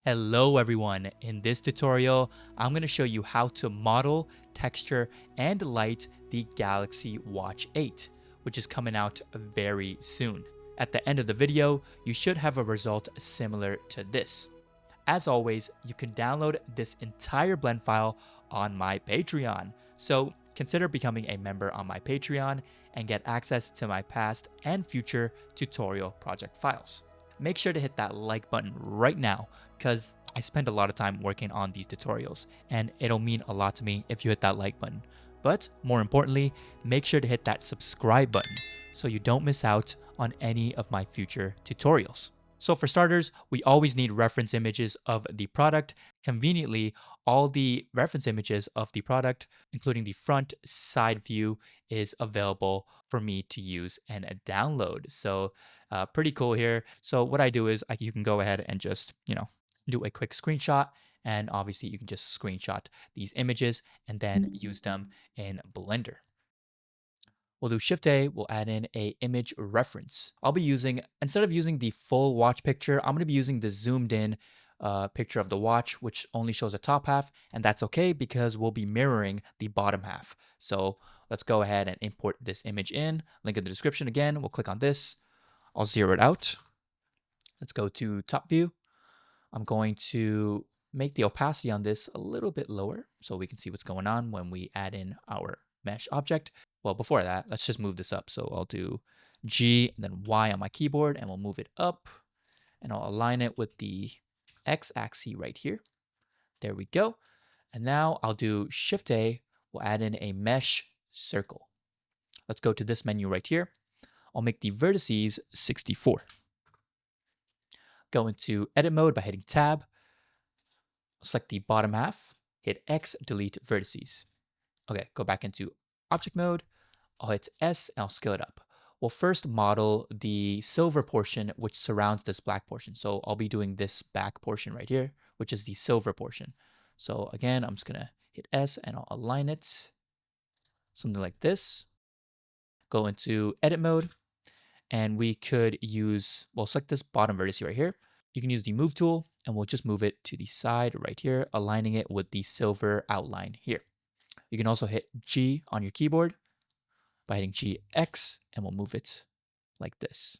Hello everyone, in this tutorial I'm going to show you how to model, texture, and light the Galaxy Watch 8, which is coming out very soon. At the end of the video, you should have a result similar to this. As always, you can download this entire blend file on my Patreon, so consider becoming a member on my Patreon and get access to my past and future tutorial project files. Make sure to hit that like button right now because I spend a lot of time working on these tutorials and it'll mean a lot to me if you hit that like button. But more importantly, make sure to hit that subscribe button so you don't miss out on any of my future tutorials. So for starters, we always need reference images of the product. Conveniently, all the reference images of the product, including the front side view, is available for me to use and download. So pretty cool here. So what I do is you can go ahead and just, do a quick screenshot. And obviously you can just screenshot these images and then use them in Blender. We'll do Shift A, we'll add in a image reference. I'll be using, instead of using the full watch picture, I'm gonna be using the zoomed in picture of the watch, which only shows the top half, and that's okay because we'll be mirroring the bottom half. So let's go ahead and import this image in. Link in the description again, we'll click on this. I'll zero it out. Let's go to top view. I'm going to make the opacity on this a little bit lower so we can see what's going on when we add in our mesh object. Well, before that, let's just move this up. So I'll do G and then Y on my keyboard and we'll move it up and I'll align it with the X axis right here. There we go. And now I'll do Shift A, we'll add in a mesh circle. Let's go to this menu right here. I'll make the vertices 64. Go into edit mode by hitting tab. Select the bottom half, hit X, delete vertices. Okay, go back into object mode. I'll hit S and I'll scale it up. We'll first model the silver portion which surrounds this black portion. So I'll be doing this back portion right here, which is the silver portion. So again, I'm just gonna hit S and I'll align it. Something like this. Go into edit mode and we could use, we'll select this bottom vertex right here. You can use the move tool and we'll just move it to the side right here, aligning it with the silver outline here. You can also hit G on your keyboard by hitting GX and we'll move it like this.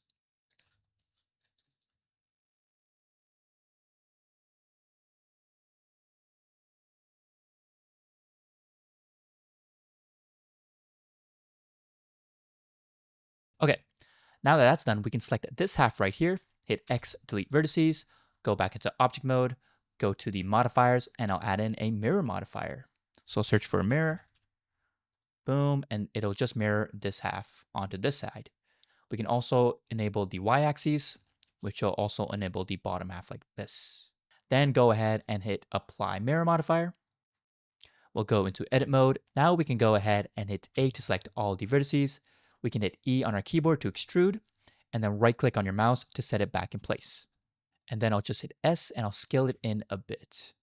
Okay, now that that's done, we can select this half right here, hit X, delete vertices, go back into object mode, go to the modifiers, and I'll add in a mirror modifier. So I'll search for a mirror, boom, and it'll just mirror this half onto this side. We can also enable the y-axis, which will also enable the bottom half like this. Then go ahead and hit apply mirror modifier. We'll go into edit mode. Now we can go ahead and hit A to select all the vertices. We can hit E on our keyboard to extrude, and then right click on your mouse to set it back in place. And then I'll just hit S and I'll scale it in a bit.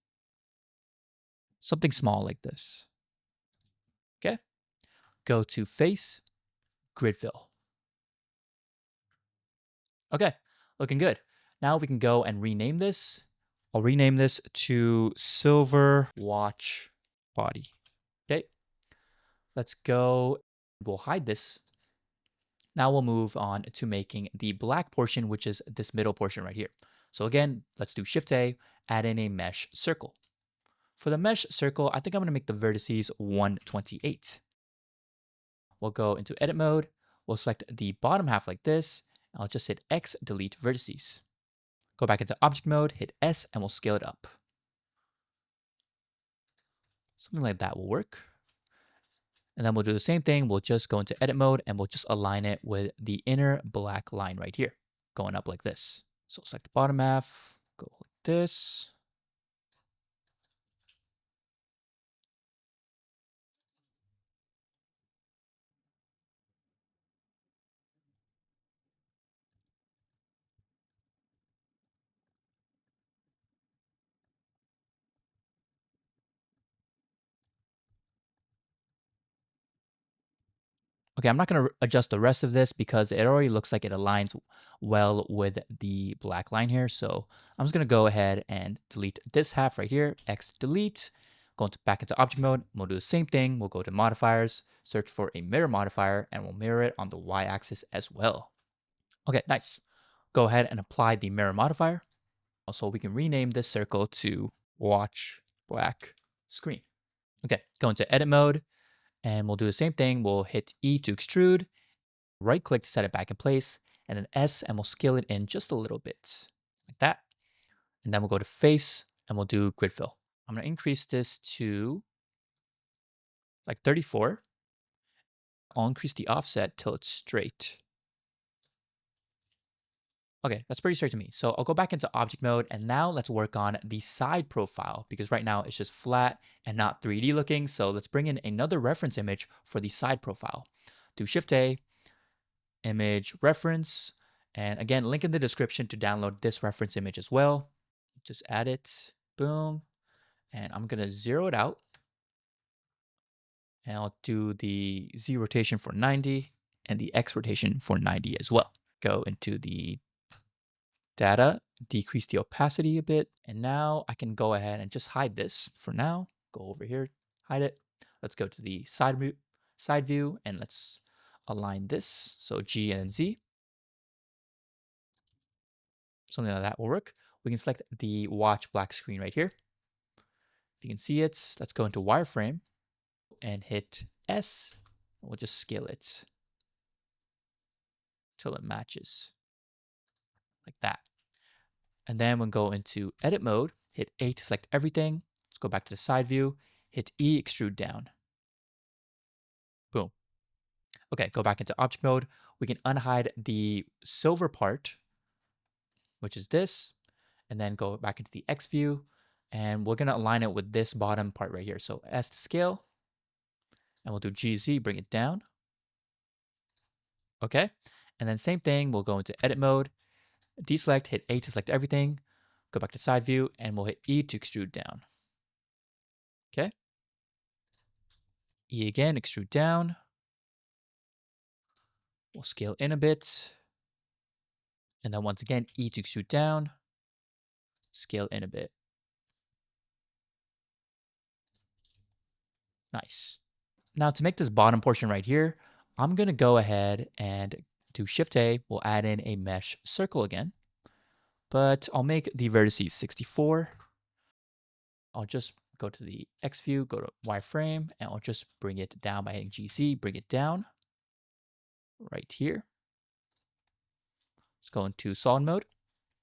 Something small like this. Okay. Go to face, grid fill. Okay, looking good. Now we can go and rename this. I'll rename this to Silver Watch Body. Okay, let's go. We'll hide this. Now we'll move on to making the black portion, which is this middle portion right here. So again, let's do Shift A, add in a mesh circle. For the mesh circle, I think I'm going to make the vertices 128. We'll go into edit mode. We'll select the bottom half like this. I'll just hit X, delete vertices. Go back into object mode, hit S, and we'll scale it up. Something like that will work. And then we'll do the same thing. We'll just go into edit mode and we'll just align it with the inner black line right here, going up like this. So select the bottom half, go like this. Okay, I'm not going to adjust the rest of this because it already looks like it aligns well with the black line here. So I'm just going to go ahead and delete this half right here, X delete, back into object mode. We'll do the same thing. We'll go to modifiers, search for a mirror modifier, and we'll mirror it on the Y axis as well. Okay, nice. Go ahead and apply the mirror modifier. Also, we can rename this circle to watch black screen. Okay, go into edit mode. And we'll do the same thing. We'll hit E to extrude, right click to set it back in place, and then S, and we'll scale it in just a little bit, like that. And then we'll go to face, and we'll do grid fill. I'm gonna increase this to like 34. I'll increase the offset till it's straight. Okay, that's pretty straight to me. So I'll go back into object mode, and now let's work on the side profile, because right now it's just flat and not 3D looking. So let's bring in another reference image for the side profile. Do Shift A, image reference, and again, link in the description to download this reference image as well. Just add it, boom, and I'm gonna zero it out, and I'll do the Z rotation for 90 and the X rotation for 90 as well. Go into the data, decrease the opacity a bit, and now I can go ahead and just hide this for now. Go over here, hide it. Let's go to the side view, and let's align this. So G and Z. Something like that will work. We can select the watch black screen right here. If you can see it, let's go into wireframe and hit S. We'll just scale it till it matches like that. And then we'll go into edit mode, hit A to select everything. Let's go back to the side view, hit E, extrude down. Boom. Okay, go back into object mode. We can unhide the silver part, which is this, and then go back into the X view, and we're gonna align it with this bottom part right here. So S to scale, and we'll do GZ, bring it down. Okay, and then same thing, we'll go into edit mode, deselect, hit A to select everything, go back to side view, and we'll hit E to extrude down. Okay, E again, extrude down. We'll scale in a bit, and then once again, E to extrude down, scale in a bit. Nice. Now to make this bottom portion right here, I'm gonna go ahead and do Shift A, we'll add in a mesh circle again, but I'll make the vertices 64. I'll just go to the X view, go to wireframe, and I'll just bring it down by hitting GC, bring it down right here. Let's go into solid mode,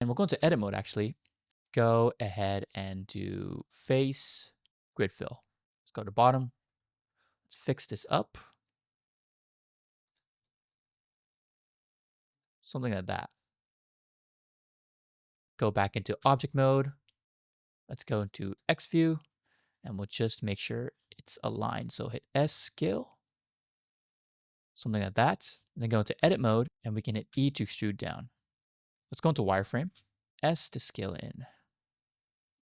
and we'll go into edit mode actually. Go ahead and do face grid fill. Let's go to bottom. Let's fix this up. Something like that. Go back into object mode. Let's go into X view, and we'll just make sure it's aligned. So hit S scale, something like that. And then go into edit mode, and we can hit E to extrude down. Let's go into wireframe, S to scale in.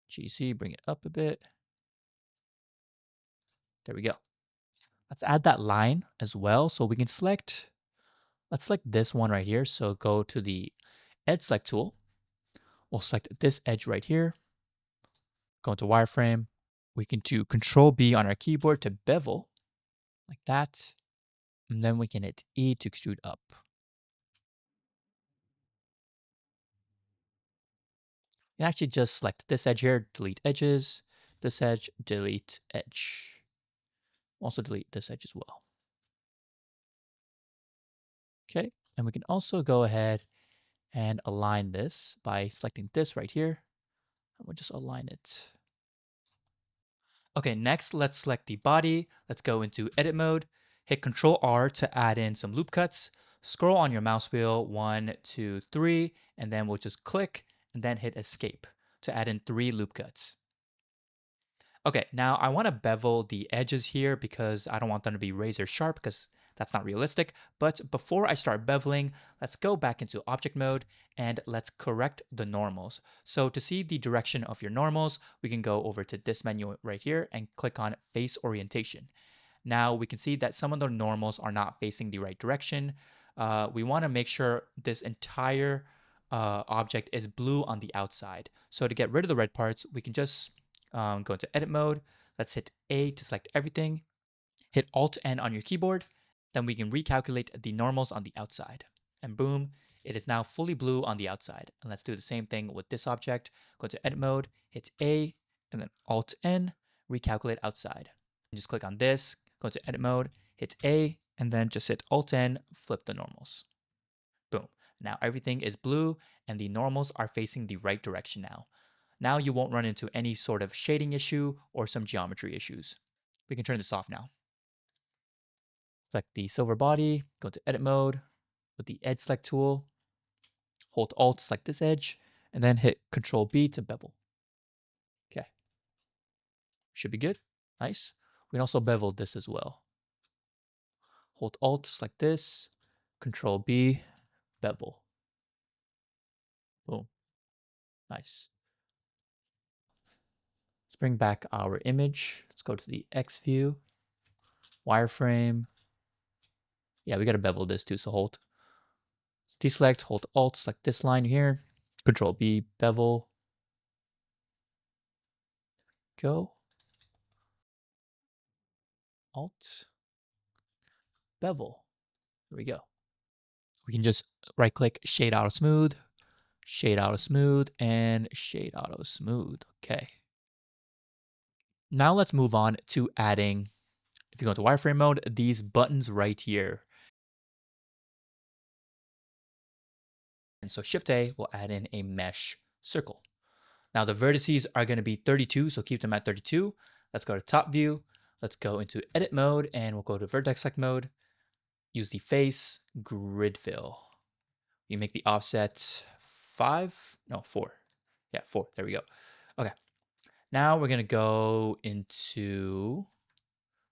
GC, bring it up a bit. There we go. Let's add that line as well. So we can select, let's select this one right here. So go to the edge select tool. We'll select this edge right here. Go into wireframe. We can do Control B on our keyboard to bevel, like that. And then we can hit E to extrude up. You can actually just select this edge here, delete edges, this edge, delete edge. Also delete this edge as well. Okay, and we can also go ahead and align this by selecting this right here. And we'll just align it. Okay, next let's select the body. Let's go into edit mode, hit Control R to add in some loop cuts. Scroll on your mouse wheel 1, 2, 3, and then we'll just click and then hit escape to add in 3 loop cuts. Okay, now I want to bevel the edges here because I don't want them to be razor sharp because that's not realistic. But before I start beveling, let's go back into object mode and let's correct the normals. So to see the direction of your normals, we can go over to this menu right here and click on face orientation. Now we can see that some of the normals are not facing the right direction. We want to make sure this entire object is blue on the outside. So to get rid of the red parts, we can just go into edit mode. Let's hit A to select everything. Hit Alt N on your keyboard. Then we can recalculate the normals on the outside. And boom, it is now fully blue on the outside. And let's do the same thing with this object. Go to edit mode, hit A, and then Alt N, recalculate outside. And just click on this, go to edit mode, hit A, and then just hit Alt N, flip the normals. Boom. Now everything is blue and the normals are facing the right direction now. Now you won't run into any sort of shading issue or some geometry issues. We can turn this off now. Select the silver body, go to edit mode with the edge select tool, hold Alt, select this edge, and then hit Control B to bevel. Okay. Should be good. Nice. We can also bevel this as well. Hold Alt, select this, Control B, bevel. Boom. Nice. Let's bring back our image. Let's go to the X view, wireframe. Yeah, we got to bevel this too, so hold. Deselect, hold Alt, select this line here, Control B, bevel. Go. Alt, bevel. There we go. We can just right click, shade auto smooth, shade auto smooth, and shade auto smooth. Okay. Now let's move on to adding, if you go into wireframe mode, these buttons right here. And so Shift A will add in a mesh circle. Now the vertices are going to be 32, so keep them at 32. Let's go to top view. Let's go into edit mode and we'll go to vertex select mode. Use the face grid fill. You make the offset 4. Yeah, 4. There we go. Okay. Now we're going to go into,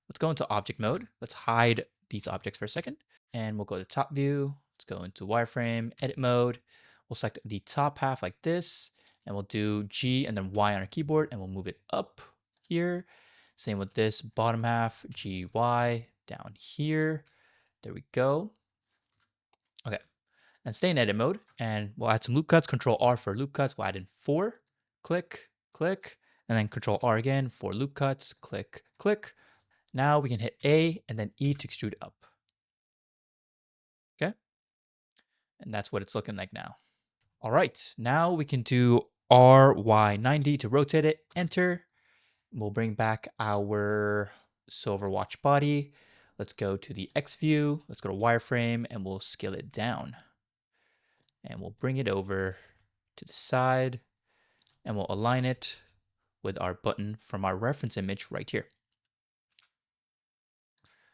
let's go into object mode. Let's hide these objects for a second. And we'll go to top view. Let's go into wireframe, edit mode. We'll select the top half like this. And we'll do G and then Y on our keyboard. And we'll move it up here. Same with this bottom half, G, Y, down here. There we go. Okay. And stay in edit mode. And we'll add some loop cuts. Control R for loop cuts. We'll add in 4. Click, click. And then Control R again for loop cuts. Click, click. Now we can hit A and then E to extrude up. Okay. And that's what it's looking like now. All right. Now we can do RY90 to rotate it. Enter. We'll bring back our silver watch body. Let's go to the X view. Let's go to wireframe and we'll scale it down. And we'll bring it over to the side and we'll align it with our button from our reference image right here.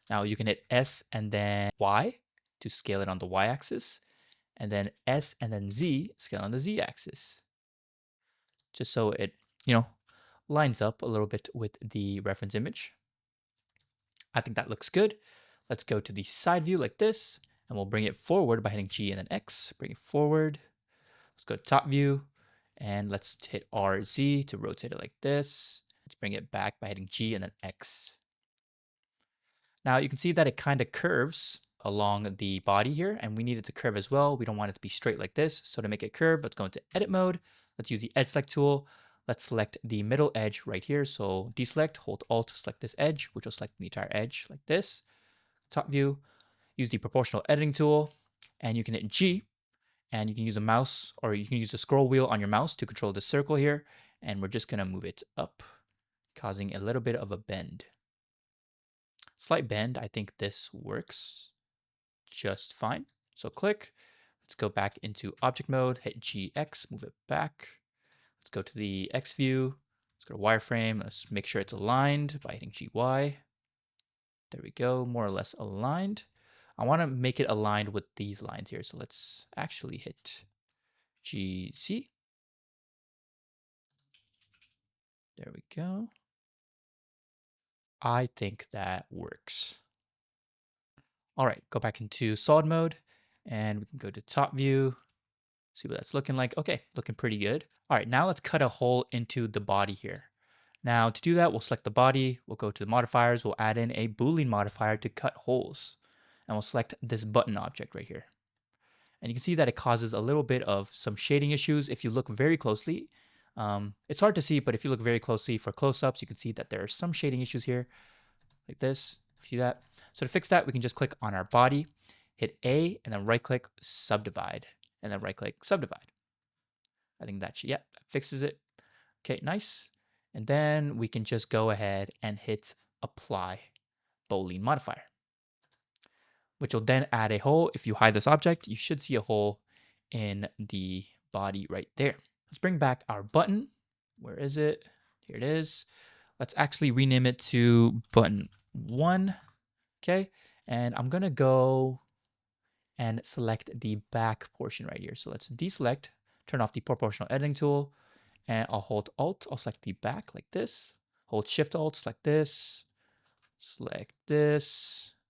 Now you can hit S and then Y to scale it on the Y axis, and then S and then Z, scale on the Z axis. Just so it, lines up a little bit with the reference image. I think that looks good. Let's go to the side view like this, and we'll bring it forward by hitting G and then X, bring it forward. Let's go to top view, and let's hit RZ to rotate it like this. Let's bring it back by hitting G and then X. Now you can see that it kind of curves along the body here, and we need it to curve as well. We don't want it to be straight like this. So to make it curve, let's go into edit mode. Let's use the edge select tool. Let's select the middle edge right here. So deselect, hold Alt to select this edge, which will select the entire edge like this. Top view, use the proportional editing tool, and you can hit G, and you can use a mouse or you can use the scroll wheel on your mouse to control the circle here. And we're just gonna move it up, causing a little bit of a bend. Slight bend, I think this works just fine. So click, let's go back into object mode, hit GX, move it back. Let's go to the X view, let's go to wireframe, let's make sure it's aligned by hitting GY. There we go, more or less aligned. I wanna make it aligned with these lines here. So let's actually hit GC. There we go. I think that works. All right, go back into solid mode and we can go to top view, see what that's looking like. Okay, looking pretty good. All right, now let's cut a hole into the body here. Now to do that, we'll select the body, we'll go to the modifiers, we'll add in a Boolean modifier to cut holes. And we'll select this button object right here. And you can see that it causes a little bit of some shading issues if you look very closely. It's hard to see, but if you look very closely for close-ups, you can see that there are some shading issues here, like this. See that? So to fix that, we can just click on our body, hit A, and then right-click Subdivide, and then right-click Subdivide. I think that that fixes it. Okay, nice. And then we can just go ahead and hit Apply Boolean Modifier, which will then add a hole. If you hide this object, you should see a hole in the body right there. Let's bring back our button. Where is it? Here it is. Let's actually rename it to button 1. Okay. And I'm going to go and select the back portion right here. So let's deselect, turn off the proportional editing tool, and I'll hold Alt. I'll select the back like this. Hold Shift Alt, select this,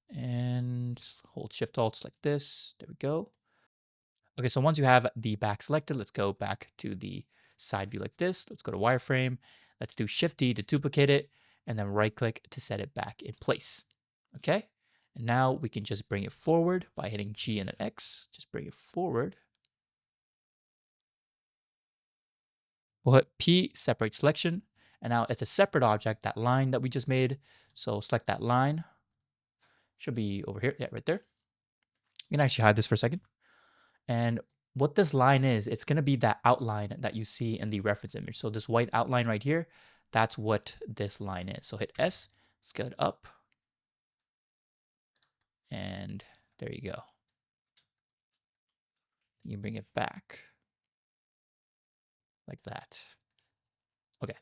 and hold Shift Alt like this. There we go. Okay, so once you have the back selected, let's go back to the side view like this. Let's go to wireframe. Let's do Shift D to duplicate it, and then right click to set it back in place. Okay, and now we can just bring it forward by hitting G and an X. Just bring it forward. We'll hit P, separate selection, and now it's a separate object, that line that we just made. So select that line. Should be over here, yeah, right there. You can actually hide this for a second. And what this line is, it's going to be that outline that you see in the reference image. So this white outline right here, that's what this line is. So hit S, scale it up, and there you go. You bring it back like that. Okay,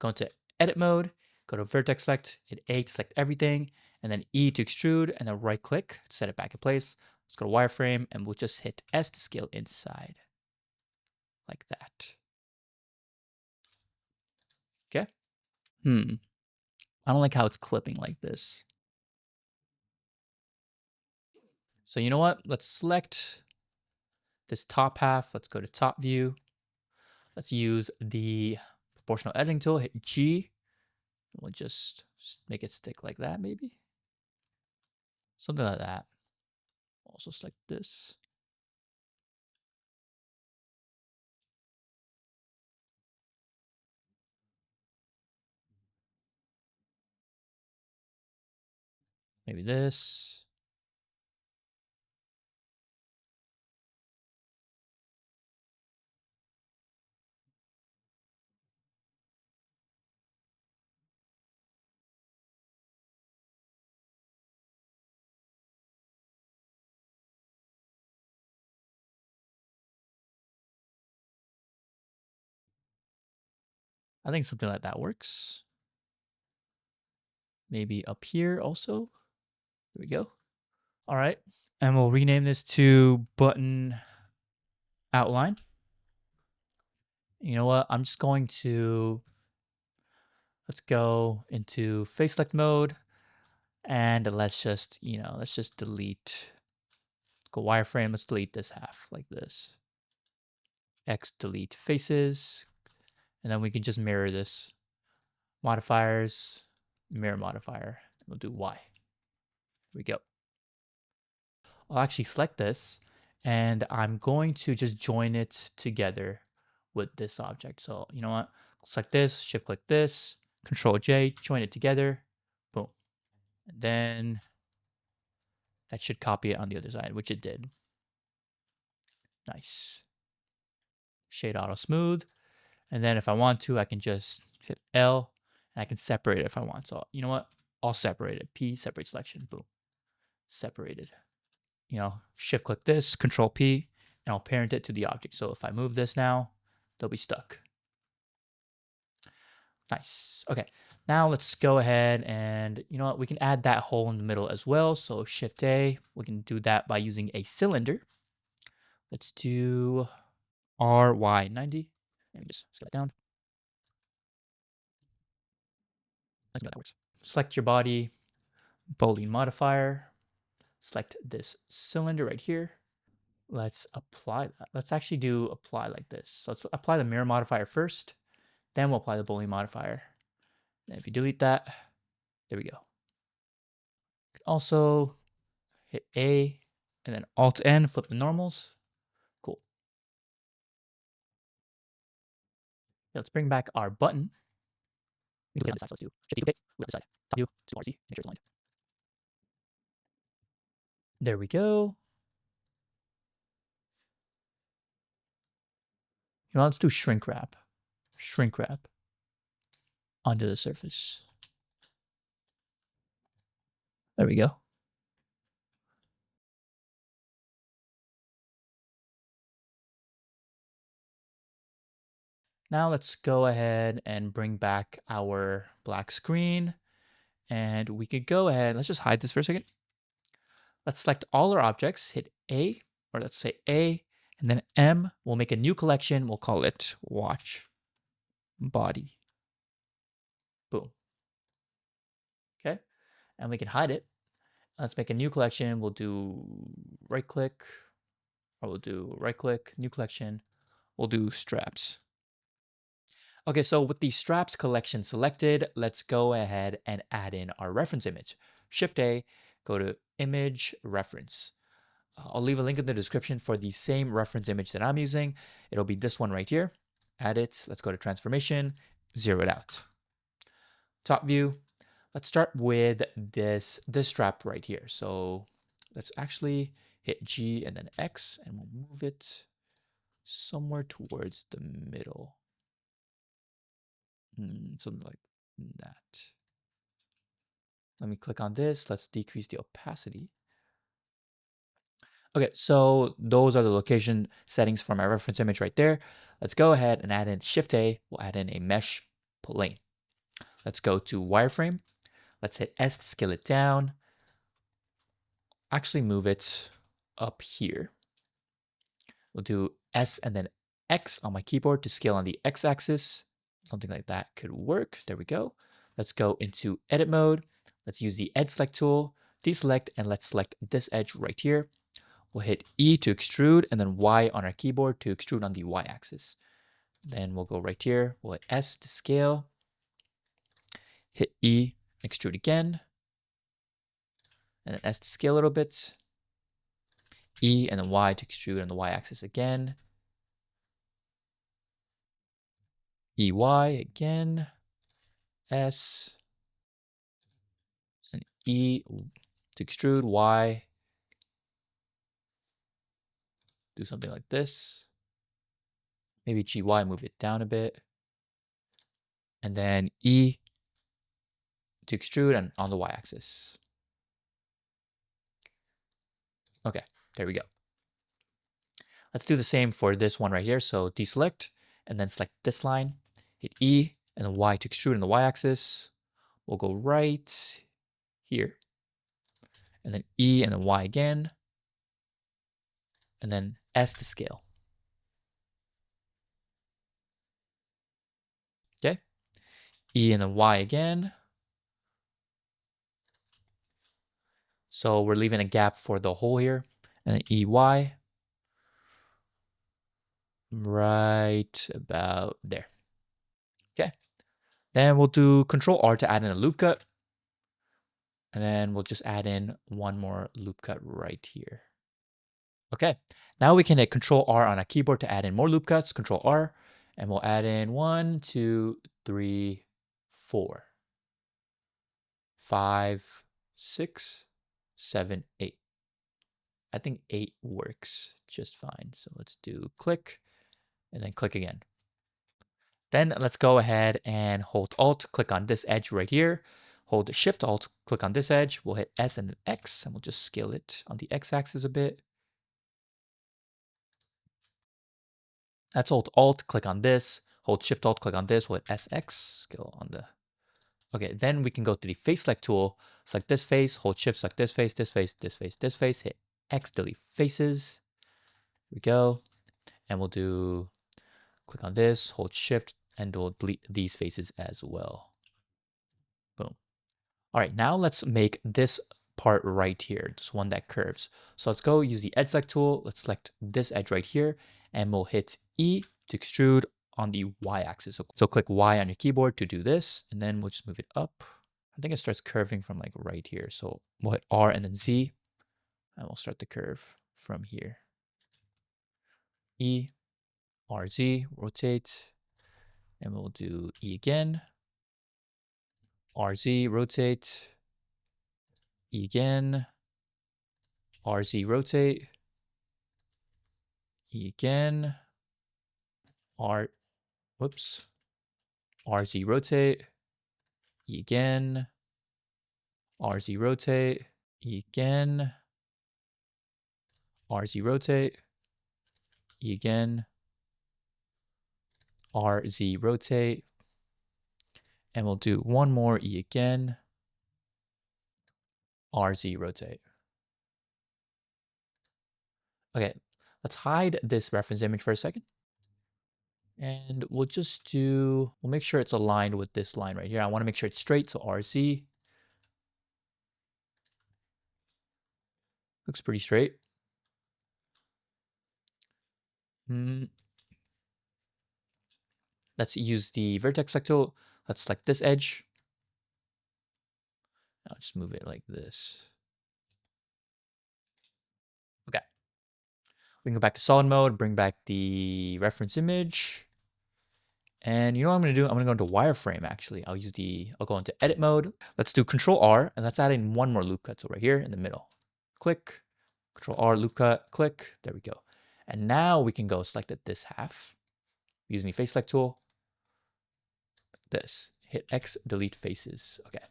go into edit mode, go to vertex select, hit A to select everything, and then E to extrude, and then right click to set it back in place. Let's go to wireframe, and we'll just hit S to scale inside like that. Okay. I don't like how it's clipping like this. So you know what? Let's select this top half. Let's go to top view. Let's use the proportional editing tool, hit G. We'll just make it stick like that, maybe. Something like that. Also select this. Maybe this. I think something like that works. Maybe up here also. There we go. All right. And we'll rename this to button outline. You know what? I'm just going to, let's go into face select mode, and let's just, let's just delete, go wireframe, let's delete this half like this. X delete faces, and then we can just mirror this. Modifiers, mirror modifier, we'll do Y. Here we go. I'll actually select this, and I'm going to just join it together with this object. So you know what? Select this, shift click this, Control J, join it together, boom. And then that should copy it on the other side, which it did. Nice. Shade auto smooth. And then if I want to, I can just hit L, and I can separate it if I want. So you know what? I'll separate it. P, separate selection, boom. Separated. Shift click this, Control P, and I'll parent it to the object. So if I move this now, they'll be stuck. Nice. Okay, now let's go ahead and, you know what, we can add that hole in the middle as well. So Shift A, we can do that by using a cylinder. Let's do RY90. Let me just scale it down. Let's see how that works. Select your body, Boolean modifier. Select this cylinder right here. Let's apply that. Let's actually do apply like this. So let's apply the mirror modifier first, then we'll apply the Boolean modifier. And if you delete that, there we go. Also hit A and then Alt N, flip the normals. Cool. Let's bring back our button. We can do it on this side, so let's do Shift duplicate, move this side. Top view to RC, make sure it's aligned. There we go. Now let's do shrink wrap. Shrink wrap onto the surface. There we go. Now let's go ahead and bring back our black screen. And we could go ahead, let's just hide this for a second. Let's select all our objects, hit A, or let's say A, and then M. We'll make a new collection. We'll call it watch body. Boom. Okay. And we can hide it. Let's make a new collection. We'll do right click, or we'll do right click, new collection. We'll do straps. Okay, so with the straps collection selected, let's go ahead and add in our reference image. Shift A, go to image reference. I'll leave a link in the description for the same reference image that I'm using. It'll be this one right here. Add it. Let's go to transformation, zero it out. Top view. Let's start with this strap right here. So let's actually hit G and then X, and we'll move it somewhere towards the middle. Something like that. Let me click on this. Let's decrease the opacity. Okay, so those are the location settings for my reference image right there. Let's go ahead and add in Shift A. We'll add in a mesh plane. Let's go to wireframe. Let's hit S to scale it down. Actually move it up here. We'll do S and then X on my keyboard to scale on the X axis. Something like that could work. There we go. Let's go into edit mode. Let's use the edge select tool, deselect, and let's select this edge right here. We'll hit E to extrude and then Y on our keyboard to extrude on the Y axis. Then we'll go right here. We'll hit S to scale, hit E, extrude again, and then S to scale a little bit, E and then Y to extrude on the Y axis again, EY again, S, and E to extrude, Y, do something like this. Maybe GY, move it down a bit. And then E to extrude and on the Y axis. Okay, there we go. Let's do the same for this one right here. So deselect and then select this line, hit E and then Y to extrude on the Y axis. We'll go right here and then E and then Y again, and then S to scale. Okay, E and then Y again. So we're leaving a gap for the hole here, and then EY right about there. Okay, then we'll do Control R to add in a loop cut, and then we'll just add in one more loop cut right here. Okay, now we can hit Control R on our keyboard to add in more loop cuts. Control R, and we'll add in 1, 2, 3, 4, 5, 6, 7, 8. I think 8 works just fine. So let's do click and then click again. Then let's go ahead and hold Alt, click on this edge right here. Hold Shift Alt, click on this edge. We'll hit S and then X, and we'll just scale it on the X axis a bit. Let's hold Alt, click on this. Hold Shift Alt, click on this. We'll hit SX, scale on the. Okay, then we can go to the face select tool, select this face, hold Shift, select this face, this face, this face, this face, hit X, delete faces. Here we go. And we'll do, click on this, hold Shift, and we'll delete these faces as well. Boom. All right, now let's make this part right here, this one that curves. So let's go use the edge select tool. Let's select this edge right here, and we'll hit E to extrude on the y-axis. So click Y on your keyboard to do this, and then we'll just move it up. I think it starts curving from like right here. So we'll hit R and then Z, and we'll start the curve from here. E, R, Z, rotate, and we'll do E again. R, Z, rotate, E again, R, Z, rotate, E again, R, whoops, R, Z, rotate, E again, R, Z, rotate, E again, R, Z, rotate, E again, R, Z, rotate, and we'll do one more E again, R, Z, rotate. Okay, let's hide this reference image for a second. And we'll make sure it's aligned with this line right here. I want to make sure it's straight, so RZ. Looks pretty straight. Let's use the vertex select tool. Let's select this edge. I'll just move it like this. Okay. We can go back to solid mode, bring back the reference image. And you know what I'm going to do? I'm going to go into wireframe, actually. I'll go into edit mode. Let's do Control R, and let's add in one more loop cut. So right here in the middle. Click, Control R, loop cut, click. There we go. And now we can go select this half using the face select tool. This. Hit X, delete faces. Okay.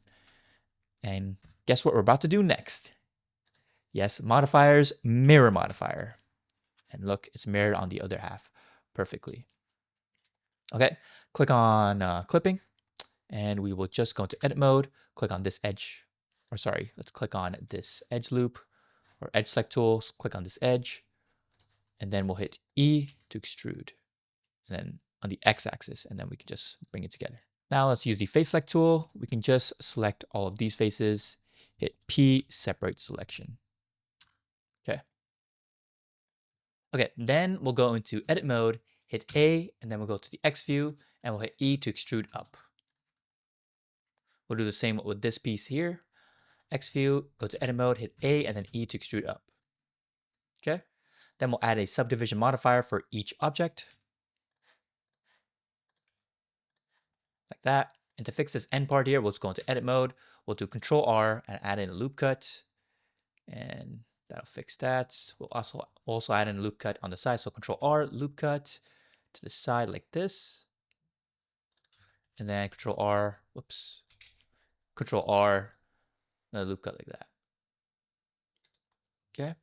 And guess what we're about to do next? Yes, modifiers, mirror modifier. And look, it's mirrored on the other half perfectly. Okay, click on clipping, and we will just go into edit mode, click on this edge, or sorry, let's click on this edge loop, or edge select tools, click on this edge, and then we'll hit E to extrude, and then on the x-axis, and then we can just bring it together. Now let's use the face select tool. We can just select all of these faces, hit P, separate selection. Okay. Okay, then we'll go into edit mode, hit A, and then we'll go to the X view, and we'll hit E to extrude up. We'll do the same with this piece here. X view, go to edit mode, hit A, and then E to extrude up. Okay. Then we'll add a subdivision modifier for each object. Like that. And to fix this end part here, we'll just go into edit mode. We'll do Control R and add in a loop cut. And that'll fix that. We'll also add in a loop cut on the side. So Control R, loop cut to the side like this. And then Control R, whoops. Control R, another loop cut like that. Okay.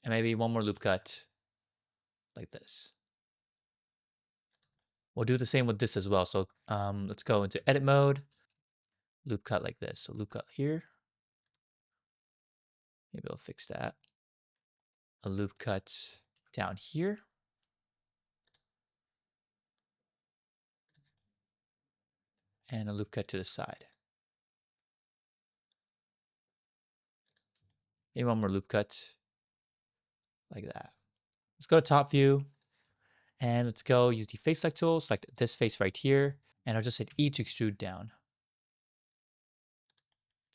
And maybe one more loop cut like this. We'll do the same with this as well. So let's go into edit mode, loop cut like this. So loop cut here. Maybe I'll fix that. A loop cut down here. And a loop cut to the side. Maybe one more loop cut like that. Let's go to top view. And let's go use the face select tool, select this face right here. And I'll just hit E to extrude down.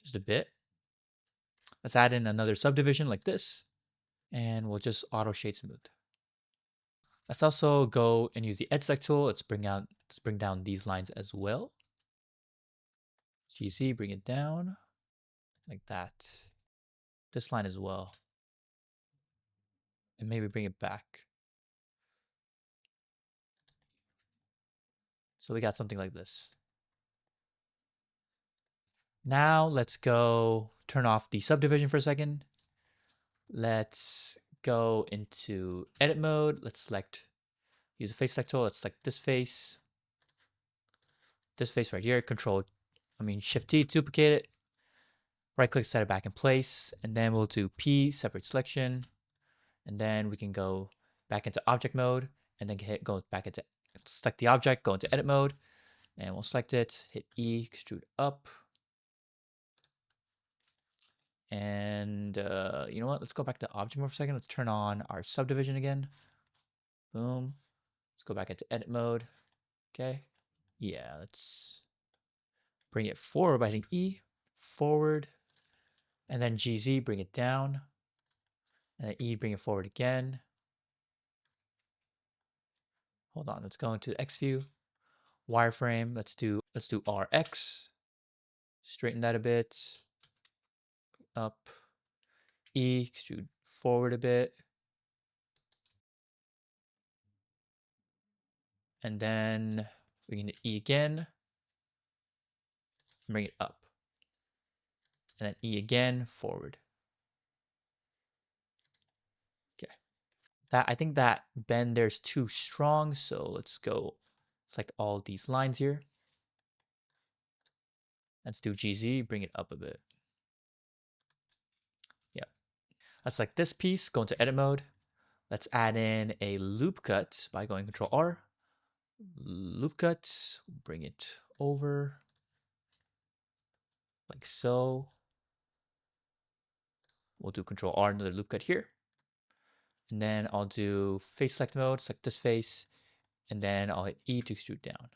Just a bit. Let's add in another subdivision like this. And we'll just auto shade smooth. Let's also go and use the edge select tool. Let's bring down these lines as well. GZ, bring it down like that. This line as well. And maybe bring it back. So we got something like this. Now let's go turn off the subdivision for a second. Let's go into edit mode. Let's use the face select tool. Let's select this face. This face right here. Shift T, duplicate it. Right click, set it back in place. And then we'll do P, separate selection. And then we can go back into object mode and then select the object, go into edit mode, and we'll select it, hit E, extrude up. And you know what? Let's go back to object mode for a second. Let's turn on our subdivision again. Boom. Let's go back into edit mode. Okay. Yeah, let's bring it forward by hitting E, forward, and then GZ, bring it down, and then E, bring it forward again. Hold on, let's go into the X view, wireframe. Let's do RX. Straighten that a bit. Up. E, extrude forward a bit. And then we can hit E again. Bring it up. And then E again, forward. Okay. I think that bend there's too strong, so let's go select all these lines here. Let's do GZ, bring it up a bit. Yeah. Let's select this piece, go into edit mode. Let's add in a loop cut by going Control R. Loop cut, bring it over like so. We'll do Control R, another loop cut here. And then I'll do face select mode, select this face, and then I'll hit E to extrude down.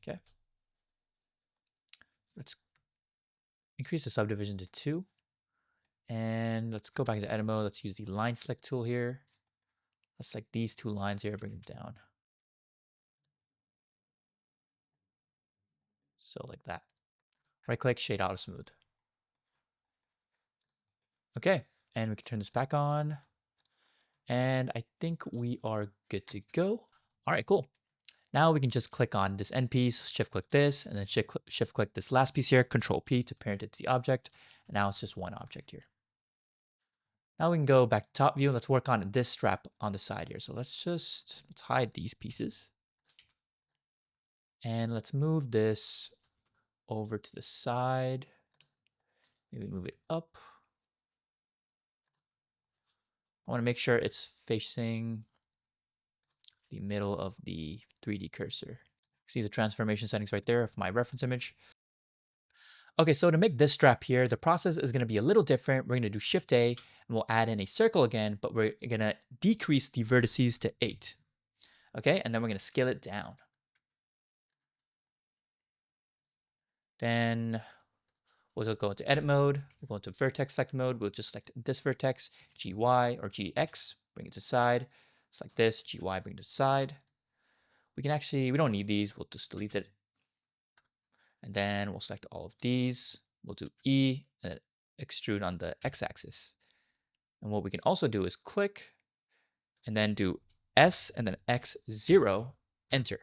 Okay. Let's increase the subdivision to 2. And let's go back to edit mode. Let's use the line select tool here. Let's select these 2 lines here, bring them down. So like that. Right click, shade auto smooth. Okay, and we can turn this back on. And I think we are good to go. All right, cool. Now we can just click on this end piece, shift click this, and then shift click this last piece here, Control P to parent it to the object. And now it's just one object here. Now we can go back to top view. Let's work on this strap on the side here. So let's hide these pieces. And let's move this over to the side. Maybe move it up. I want to make sure it's facing the middle of the 3D cursor. See the transformation settings right there of my reference image. Okay, so to make this strap here, the process is going to be a little different. We're going to do Shift A, and we'll add in a circle again, but we're going to decrease the vertices to 8. Okay, and then we're going to scale it down. Then we'll go into edit mode. We'll go into vertex select mode. We'll just select this vertex, GY or GX, bring it to the side. Select this, GY, bring it to the side. We don't need these. We'll just delete it. And then we'll select all of these. We'll do E and extrude on the x-axis. And what we can also do is click and then do S and then X0, enter.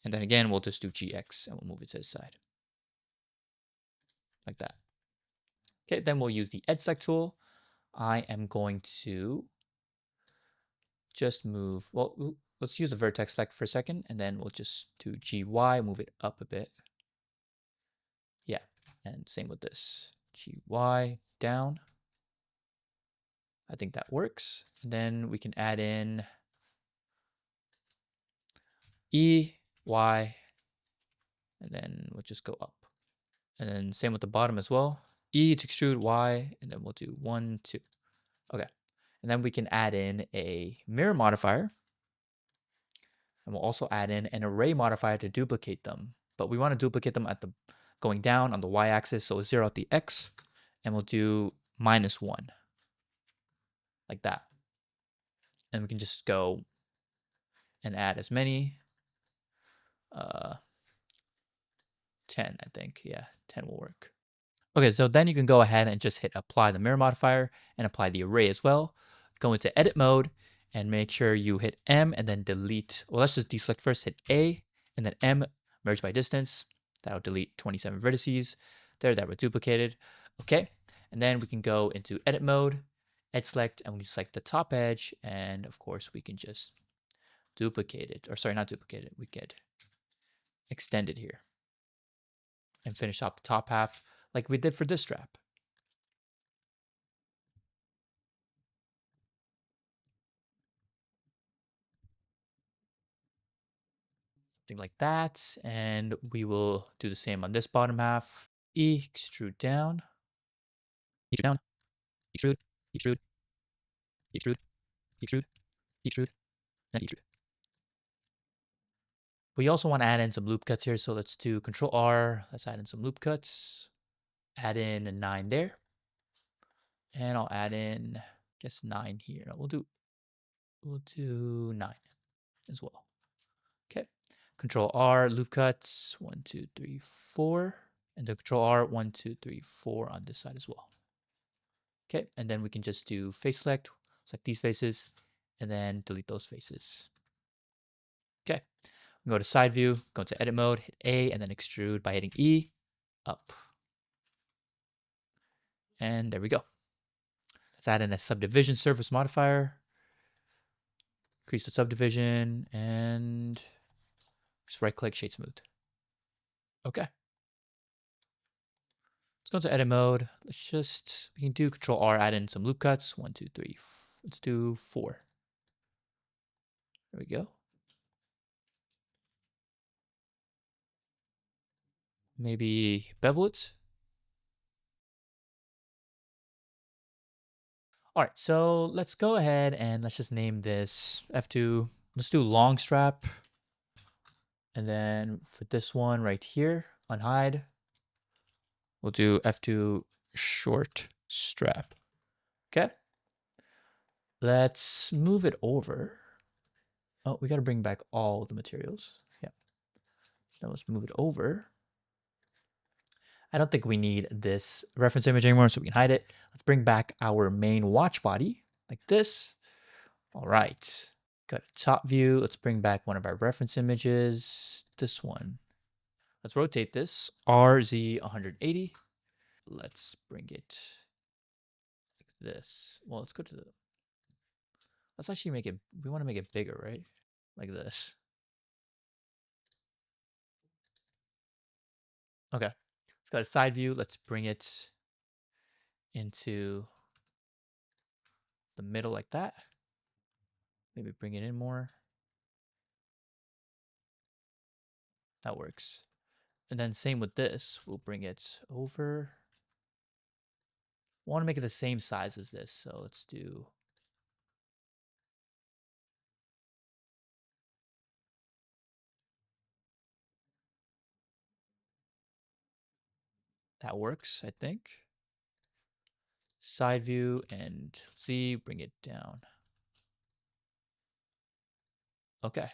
And then again, we'll just do GX and we'll move it to the side. Like that. Okay, then we'll use the edge select tool. I am going to just move, well, let's use the vertex select for a second, and then we'll just do GY, move it up a bit. Yeah, and same with this. GY down. I think that works. And then we can add in E, Y, and then we'll just go up. And then same with the bottom as well. E to extrude, Y, and then we'll do 1, 2. Okay. And then we can add in a mirror modifier. And we'll also add in an array modifier to duplicate them. But we want to duplicate them at the going down on the y-axis, so 0 at the x, and we'll do -1, like that. And we can just go and add as many. 10, I think. Yeah, 10 will work. Okay, so then you can go ahead and just hit apply the mirror modifier and apply the array as well. Go into edit mode and make sure you hit M and then delete. Well, let's just deselect first, hit A and then M, merge by distance. That'll delete 27 vertices there that were duplicated. Okay, and then we can go into edit mode, edge select, and we select the top edge. And of course, we can just duplicate it, or sorry, not duplicate it. We could extend it here and finish off the top half like we did for this strap. Something like that. And we will do the same on this bottom half. Extrude down, extrude down, extrude, extrude, extrude, extrude, extrude, and extrude. We also want to add in some loop cuts here, so let's do Control R. Let's add in some loop cuts. Add in a 9 there, and I'll add in, I guess 9 here. No, we'll do 9 as well. Okay. Control R, loop cuts, 1, 2, 3, 4, and then Control R, 1, 2, 3, 4 on this side as well. Okay, and then we can just do face select these faces, and then delete those faces. Okay, go to side view, go to edit mode, hit A, and then extrude by hitting E, up. And there we go. Let's add in a subdivision surface modifier. Increase the subdivision, and just right click, shade smooth. Okay. Let's go to edit mode. We can do Control R, add in some loop cuts. 1, 2, 3. Let's do 4. There we go. Maybe bevel it. All right, so let's go ahead and let's just name this F2. Let's do long strap. And then for this one right here, unhide, we'll do F2 short strap. Okay. Let's move it over. Oh, we got to bring back all the materials. Yeah. Now let's move it over. I don't think we need this reference image anymore, so we can hide it. Let's bring back our main watch body like this. All right. Got a top view. Let's bring back one of our reference images. This one. Let's rotate this. RZ 180. Let's bring it like this. Well, let's go to the... Let's actually make it... We want to make it bigger, right? Like this. Okay. Let's go to side view. Let's bring it into the middle like that. Maybe bring it in more. That works. And then same with this. We'll bring it over. I want to make it the same size as this. So let's do... That works, I think. Side view and Z, bring it down. Okay.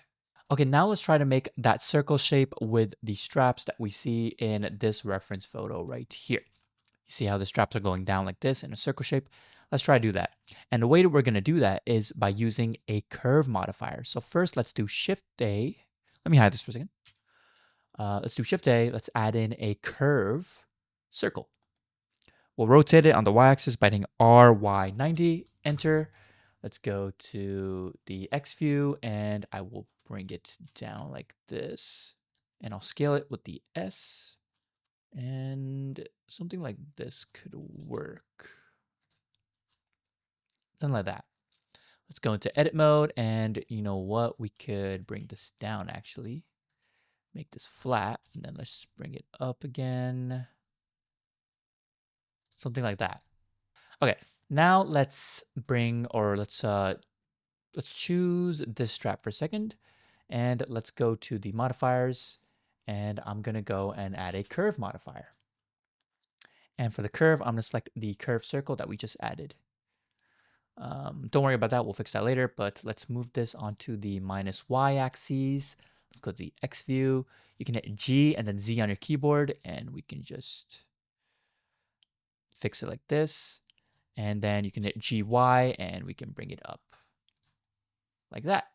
Okay, now let's try to make that circle shape with the straps that we see in this reference photo right here. You see how the straps are going down like this in a circle shape? Let's try to do that. And the way that we're going to do that is by using a curve modifier. So first, let's do Shift A. Let me hide this for a second. Let's do Shift A. Let's add in a curve circle. We'll rotate it on the y-axis by hitting RY90, enter. Let's go to the X view, and I will bring it down like this. And I'll scale it with the S. And something like this could work. Something like that. Let's go into edit mode, and you know what? We could bring this down, actually. Make this flat, and then let's bring it up again. Something like that. Okay, now let's choose this strap for a second, and let's go to the modifiers, and I'm gonna go and add a curve modifier. And for the curve, I'm gonna select the curve circle that we just added. Don't worry about that, we'll fix that later, but let's move this onto the minus y axis. Let's go to the X view. You can hit G and then Z on your keyboard, and we can just fix it like this. And then you can hit GY and we can bring it up like that.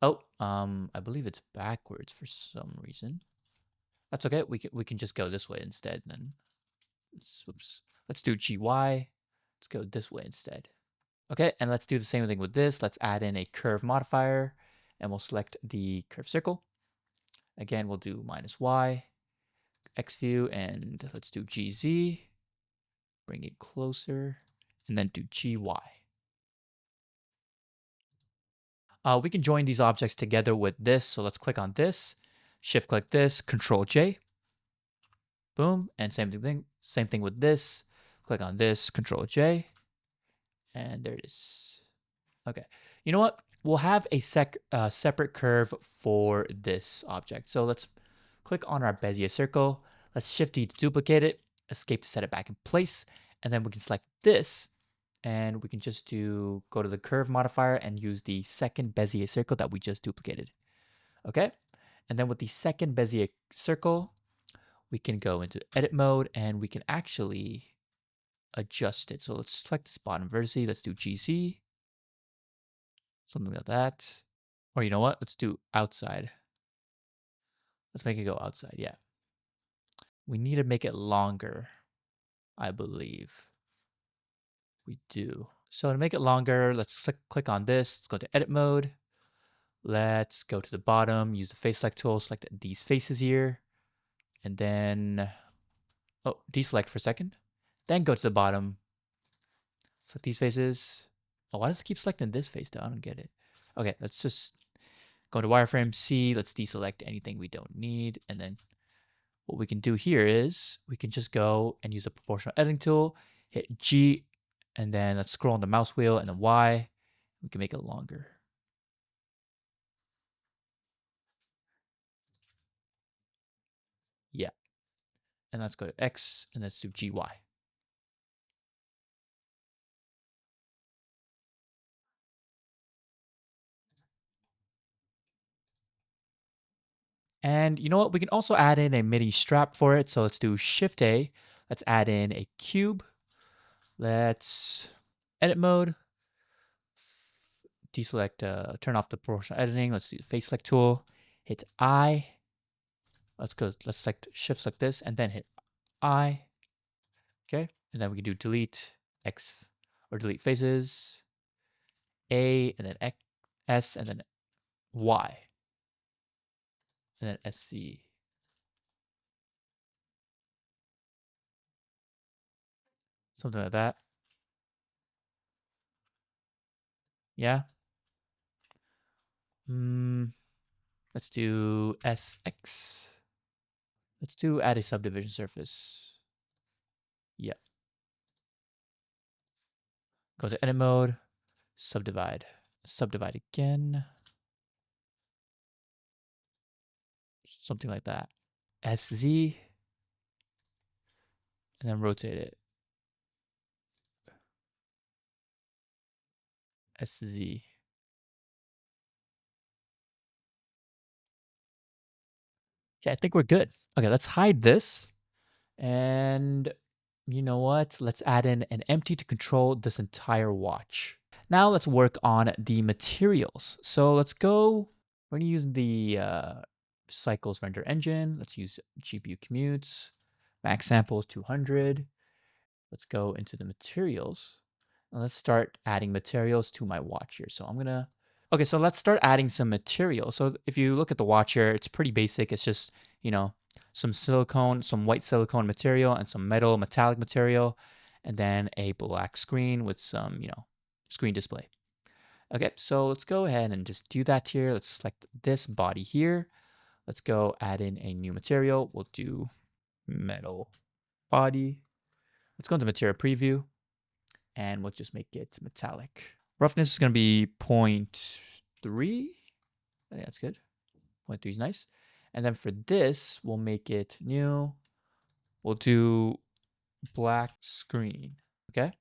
Oh, I believe it's backwards for some reason. That's okay. We can just go this way instead. Then, oops. Let's do GY. Let's go this way instead. Okay, and let's do the same thing with this. Let's add in a curve modifier, and we'll select the curve circle. Again, we'll do minus Y, X view, and let's do GZ. Bring it closer, and then do GY. We can join these objects together with this. So let's click on this, shift click this, Control J. Boom, and same thing with this. Click on this, Control J, and there it is. Okay. You know what? We'll have a separate curve for this object. So let's click on our Bezier circle. Let's Shift D to duplicate it, Escape to set it back in place, and then we can select this, and we can just go to the curve modifier and use the second Bezier circle that we just duplicated. Okay? And then with the second Bezier circle, we can go into edit mode and we can actually adjust it. So let's select this bottom vertex. Let's do GC, something like that. Or you know what? Let's do outside. Let's make it go outside. Yeah. We need to make it longer, I believe. We do. So to make it longer, let's click on this. Let's go to edit mode. Let's go to the bottom, use the face select tool, select these faces here, and then, deselect for a second. Then go to the bottom, select these faces. Oh, why does it keep selecting this face though? I don't get it. Okay, let's just go to wireframe C. Let's deselect anything we don't need. And then what we can do here is we can just go and use a proportional editing tool, hit G, and then let's scroll on the mouse wheel and then Y. We can make it longer. Yeah. And let's go to X and let's do GY. And you know what? We can also add in a MIDI strap for it. So let's do Shift A. Let's add in a cube. Let's edit mode. Deselect, turn off the proportional editing. Let's do the face select tool. Hit I. Let's select Shift select this and then hit I. Okay. And then we can do delete X or delete faces. A and then X, S and then Y. And then SC. Something like that. Yeah. Let's do SX. Let's do add a subdivision surface. Yeah. Go to edit mode, subdivide. Subdivide again. Something like that. SZ. And then rotate it. SZ. Okay, I think we're good. Okay, let's hide this. And you know what? Let's add in an empty to control this entire watch. Now let's work on the materials. So let's go, we're gonna use the cycles render engine. Let's use GPU commutes, max samples 200. Let's go into the materials and let's start adding materials to my watch here. So okay, so let's start adding some material. So if you look at the watch here, it's pretty basic. It's just, some silicone, some white silicone material and some metal metallic material, and then a black screen with some, screen display. Okay, so let's go ahead and just do that here. Let's select this body here. Let's go add in a new material. We'll do metal body. Let's go into material preview and we'll just make it metallic. Roughness is going to be 0.3. I think that's good. 0.3 is nice. And then for this, we'll make it new. We'll do black screen. Okay.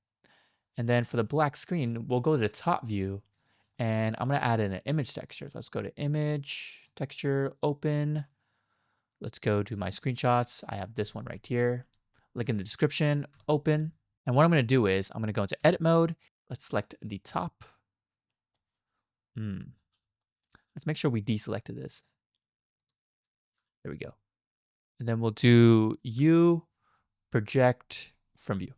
And then for the black screen, we'll go to the top view and I'm going to add in an image texture. So let's go to image, texture, open. Let's go to my screenshots. I have this one right here. Link in the description, open. And what I'm going to do is I'm going to go into edit mode. Let's select the top. Let's make sure we deselected this. There we go. And then we'll do U, project from view.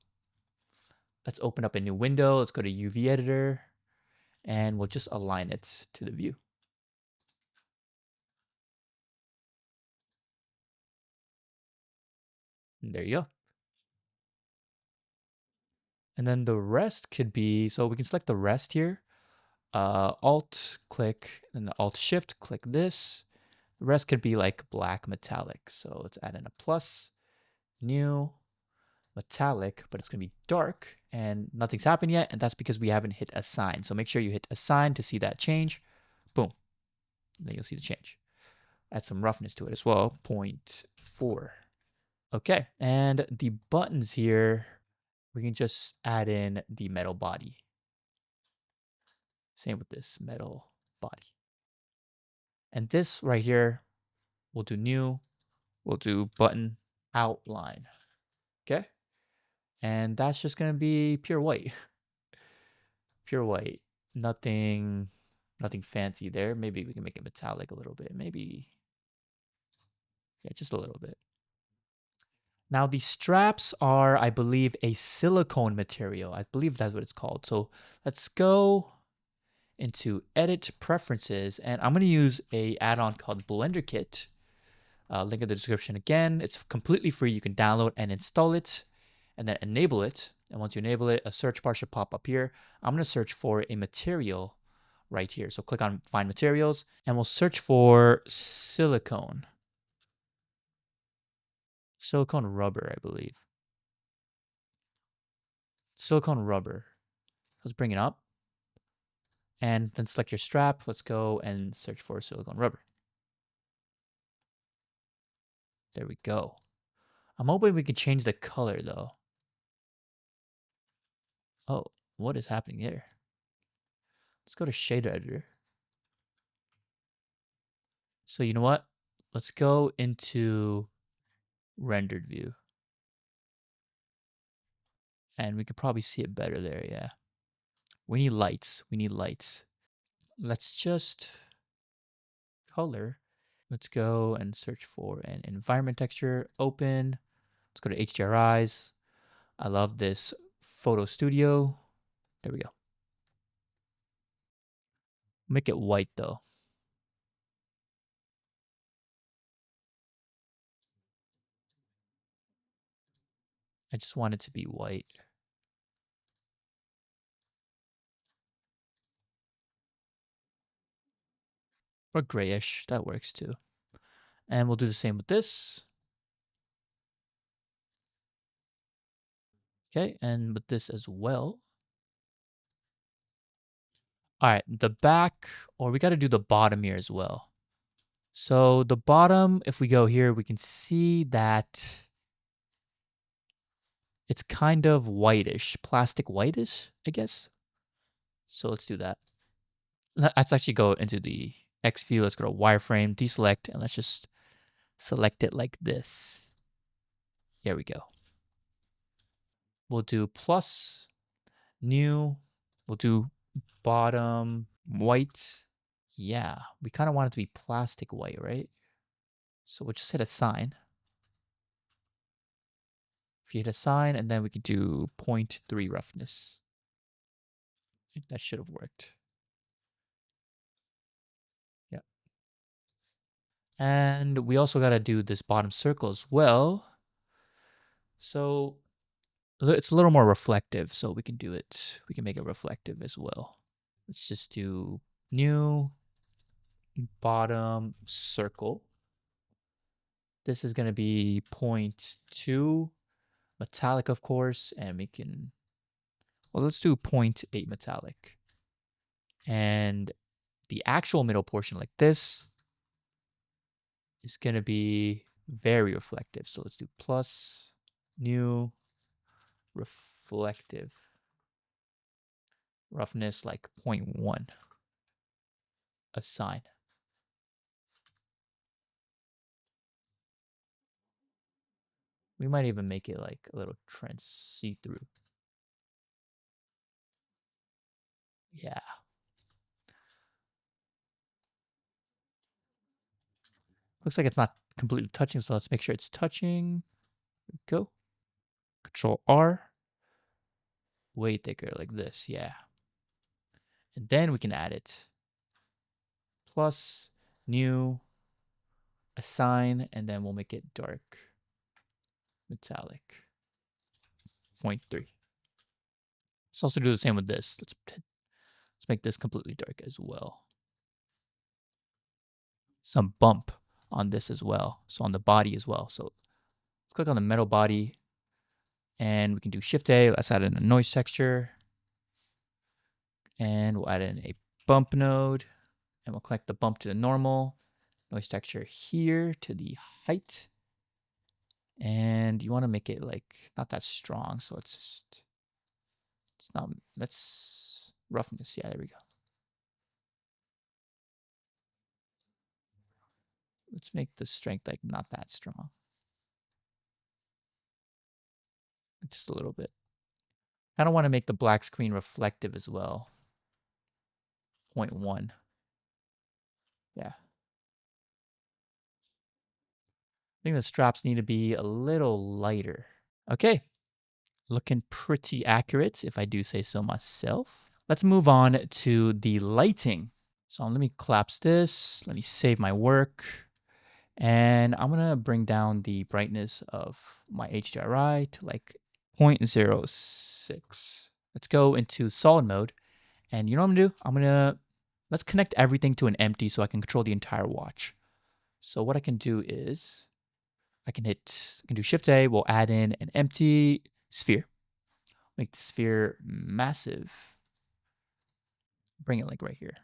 Let's open up a new window. Let's go to UV editor and we'll just align it to the view. And there you go. And then the rest could be, so we can select the rest here. Alt click and the Alt Shift click this. The rest could be like black metallic. So let's add in a plus, new, metallic, but it's going to be dark and nothing's happened yet. And that's because we haven't hit assign. So make sure you hit assign to see that change. Boom. And then you'll see the change. Add some roughness to it as well. 0.4. Okay. And the buttons here, we can just add in the metal body. Same with this metal body. And this right here, we'll do new. We'll do button outline. Okay. And that's just going to be pure white. Pure white. Nothing fancy there. Maybe we can make it metallic a little bit. Maybe, yeah, just a little bit. Now the straps are, I believe, a silicone material. I believe that's what it's called. So let's go into edit preferences, and I'm going to use a add-on called Blender Kit. Link in the description again. It's completely free. You can download and install it and then enable it. And once you enable it, a search bar should pop up here. I'm going to search for a material right here. So click on find materials and we'll search for silicone. Silicone rubber, I believe. Silicone rubber. Let's bring it up. And then select your strap. Let's go and search for silicone rubber. There we go. I'm hoping we can change the color though. Oh, what is happening here? Let's go to shader editor. So you know what? Let's go into rendered view. And we could probably see it better there, yeah. We need lights. We need lights. Let's just color. Let's go and search for an environment texture. Open. Let's go to HDRIs. I love this photo studio. There we go. Make it white though. I just want it to be white. Or grayish. That works too. And we'll do the same with this. Okay, and with this as well. All right, the back, or we got to do the bottom here as well. So the bottom, if we go here, we can see that it's kind of whitish, plastic whitish, I guess. So let's do that. Let's actually go into the X view. Let's go to wireframe, deselect, and let's just select it like this. There we go. We'll do plus, new. We'll do bottom white. Yeah, we kind of want it to be plastic white, right? So we'll just hit assign. If you hit assign, and then we can do 0.3 roughness. That should have worked. Yeah. And we also got to do this bottom circle as well. So it's a little more reflective, so we can do it. We can make it reflective as well. Let's just do new bottom circle. This is going to be 0.2 metallic, of course, and we can, well, let's do 0.8 metallic. And the actual middle portion like this is going to be very reflective. So let's do plus, new, reflective. Roughness like 0.1. Assign. We might even make it like a little see-through. Yeah. Looks like it's not completely touching, so let's make sure it's touching. Go. Control R. Way thicker like this, yeah. And then we can add it. Plus, new, assign, and then we'll make it dark. Metallic. 0.3. Let's also do the same with this. Let's make this completely dark as well. Some bump on this as well. So on the body as well. So let's click on the metal body And we can do Shift A. Let's add in a noise texture. And we'll add in a bump node. And we'll connect the bump to the normal. Noise texture here to the height. And you want to make it like not that strong. So it's not, let's roughness. Yeah, there we go. Let's make the strength like not that strong. Just a little bit. I don't want to make the black screen reflective as well. 0.1. Yeah. I think the straps need to be a little lighter. Okay. Looking pretty accurate, if I do say so myself. Let's move on to the lighting. So let me collapse this. Let me save my work. And I'm going to bring down the brightness of my HDRI to like 0.06. Let's go into solid mode. And you know what I'm going to do? Let's connect everything to an empty so I can control the entire watch. So what I can do is I can do Shift A. We'll add in an empty sphere. Make the sphere massive. Bring it like right here.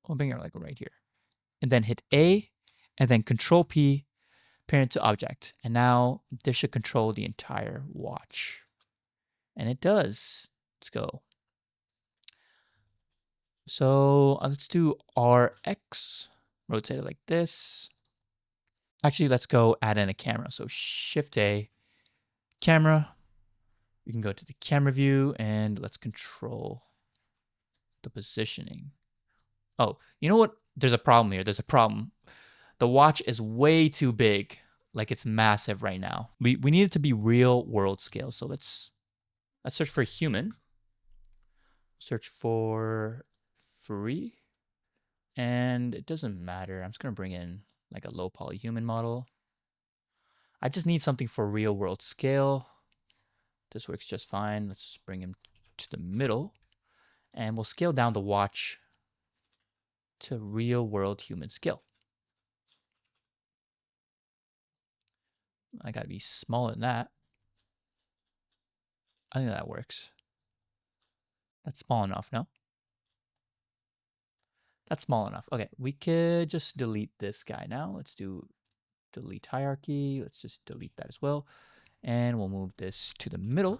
We'll bring it like right here. And then hit A and then Control P, parent to object. And now this should control the entire watch. And it does. Let's go. So let's do RX. Rotate it like this. Actually, let's go add in a camera. So Shift A, camera. We can go to the camera view and let's control the positioning. Oh, you know what? There's a problem here. There's a problem. The watch is way too big. Like it's massive right now. We need it to be real world scale. So let's search for human. Search for free. And it doesn't matter. I'm just going to bring in like a low poly human model. I just need something for real world scale. This works just fine. Let's bring him to the middle. And we'll scale down the watch to real world human scale. I got to be smaller than that. I think that works. That's small enough, no? That's small enough. Okay, we could just delete this guy now. Let's do delete hierarchy. Let's just delete that as well. And we'll move this to the middle.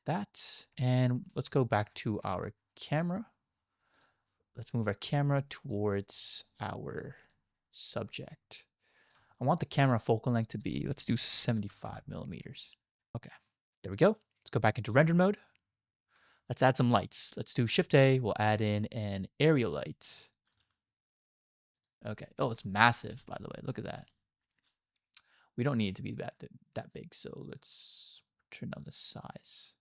That. And let's go back to our camera. Let's move our camera towards our subject. I want the camera focal length to be, let's do 75 millimeters. Okay, there we go. Let's go back into render mode. Let's add some lights. Let's do Shift A. We'll add in an area light. Okay. Oh, it's massive, by the way. Look at that. We don't need it to be that big, so let's turn down the size.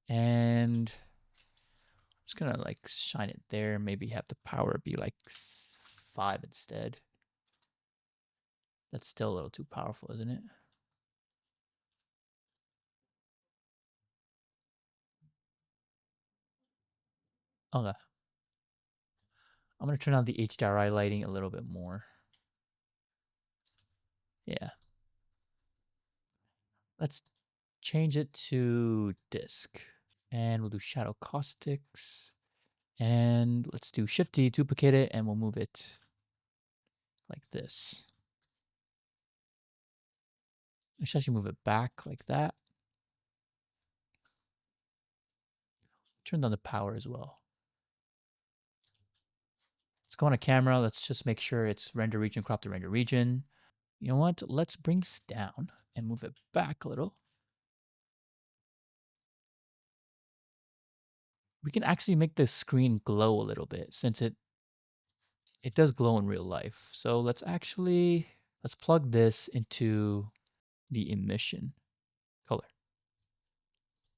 And I'm just gonna like shine it there. Maybe have the power be like 5 instead. That's still a little too powerful, isn't it? Okay. I'm gonna turn on the HDRI lighting a little bit more. Yeah. Let's change it to disk. And we'll do shadow caustics. And let's do Shift D, duplicate it, and we'll move it like this. Let's actually move it back like that. Turn down the power as well. Let's go on a camera. Let's just make sure it's render region, crop to render region. You know what? Let's bring this down and move it back a little. We can actually make the screen glow a little bit since it does glow in real life. So let's plug this into the emission color.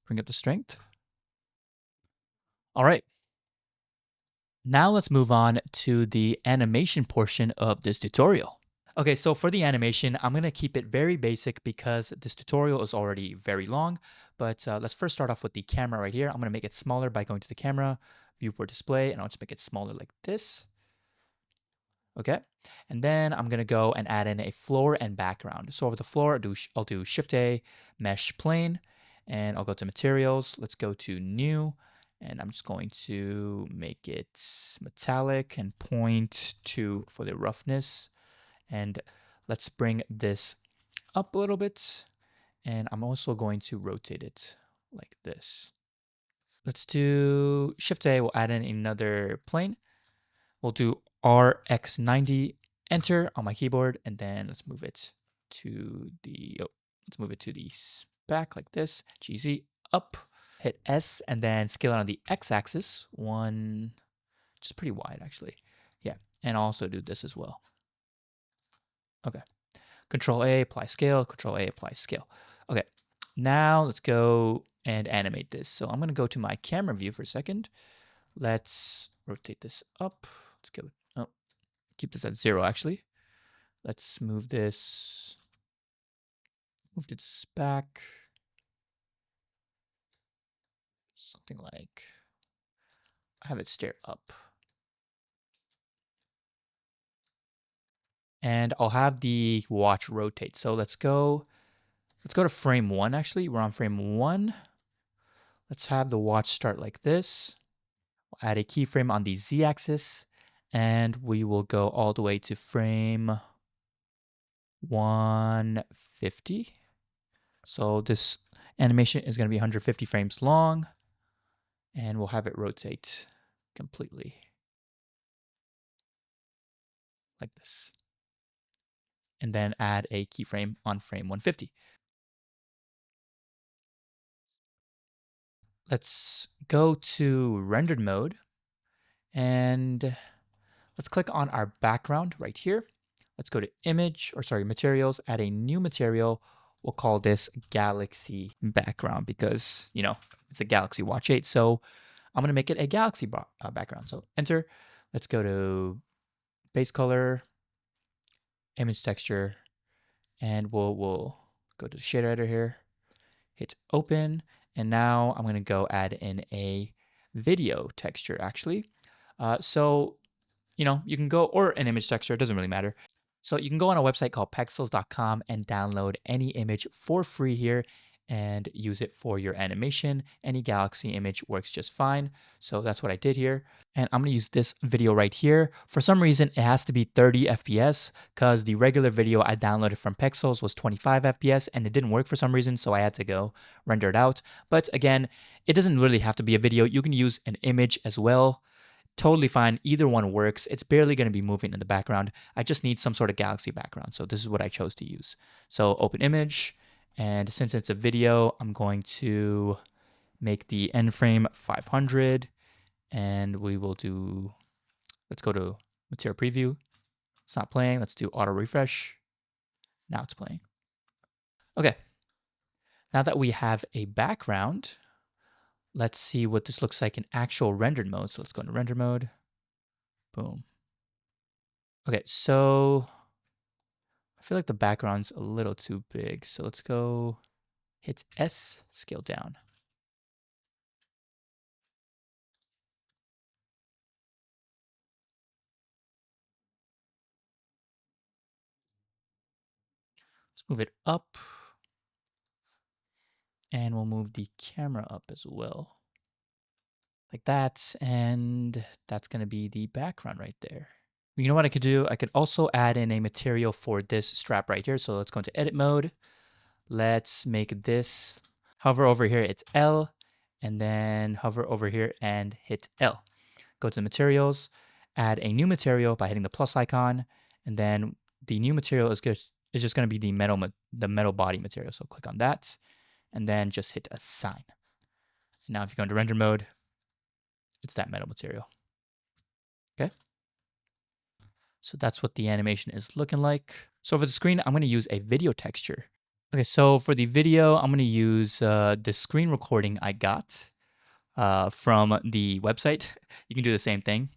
Bring up the strength. All right. Now let's move on to the animation portion of this tutorial. Okay, so for the animation, I'm gonna keep it very basic because this tutorial is already very long, but let's first start off with the camera right here. I'm gonna make it smaller by going to the camera, viewport display, and I'll just make it smaller like this. Okay. And then I'm going to go and add in a floor and background. So over the floor, I'll do Shift A, Mesh Plane, and I'll go to Materials. Let's go to New, and I'm just going to make it metallic and point to for the roughness. And let's bring this up a little bit. And I'm also going to rotate it like this. Let's do Shift A, we'll add in another plane. We'll do RX90, enter on my keyboard, and then let's move it to the back like this. GZ up, hit S, and then scale it on the X-axis. One, just pretty wide actually. Yeah, and also do this as well. Okay. Control A, apply scale. Control A, apply scale. Okay. Now let's go and animate this. So I'm gonna go to my camera view for a second. Let's rotate this up. Let's go. Oh, keep this at 0 actually. Let's move this back. Something like, have it stare up. And I'll have the watch rotate. So let's go to frame 1 actually. We're on frame 1. Let's have the watch start like this. We'll add a keyframe on the Z-axis, and we will go all the way to frame 150. So this animation is going to be 150 frames long, and we'll have it rotate completely like this. And then add a keyframe on frame 150. Let's go to rendered mode, and let's click on our background right here. Let's go to materials, add a new material. We'll call this Galaxy background because, it's a Galaxy Watch 8. So I'm going to make it a Galaxy background. So enter. Let's go to base color, image texture, and we'll go to the shader editor here, hit open. And now I'm going to go add in a video texture actually. So you can go, or an image texture, it doesn't really matter. So you can go on a website called pexels.com and download any image for free here and use it for your animation. Any Galaxy image works just fine. So that's what I did here. And I'm gonna use this video right here. For some reason, it has to be 30 FPS because the regular video I downloaded from Pexels was 25 FPS and it didn't work for some reason. So I had to go render it out. But again, it doesn't really have to be a video. You can use an image as well. Totally fine. Either one works. It's barely going to be moving in the background. I just need some sort of Galaxy background. So this is what I chose to use. So open image. And since it's a video, I'm going to make the end frame 500. And we will let's go to material preview. It's not playing. Let's do auto refresh. Now it's playing. Okay. Now that we have a background, let's see what this looks like in actual rendered mode. So let's go into render mode. Boom. Okay, so I feel like the background's a little too big. So let's go hit S, scale down. Let's move it up. And we'll move the camera up as well. Like that. And that's going to be the background right there. You know what I could do? I could also add in a material for this strap right here. So let's go into edit mode. Let's make this, hover over here, it's L, and then hover over here and hit L. Go to the materials, add a new material by hitting the plus icon, and then the new material is just going to be the metal body material. So click on that, and then just hit assign. Now if you go into render mode, it's that metal material. Okay. So that's what the animation is looking like. So for the screen, I'm going to use a video texture. Okay, so for the video, I'm going to use the screen recording I got from the website. You can do the same thing.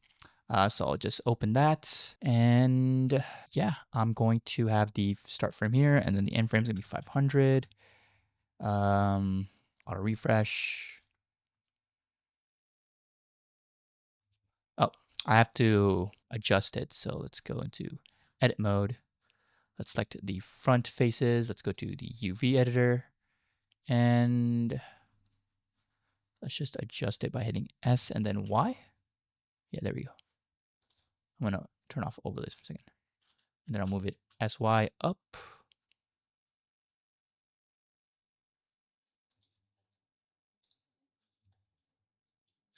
So I'll just open that. And yeah, I'm going to have the start frame here, and then the end frame is going to be 500. Auto refresh. Oh, I have to adjust it. So let's go into edit mode. Let's select the front faces. Let's go to the UV editor and let's just adjust it by hitting S and then Y. Yeah, there we go. I'm gonna turn off overlays for a second. And then I'll move it SY up.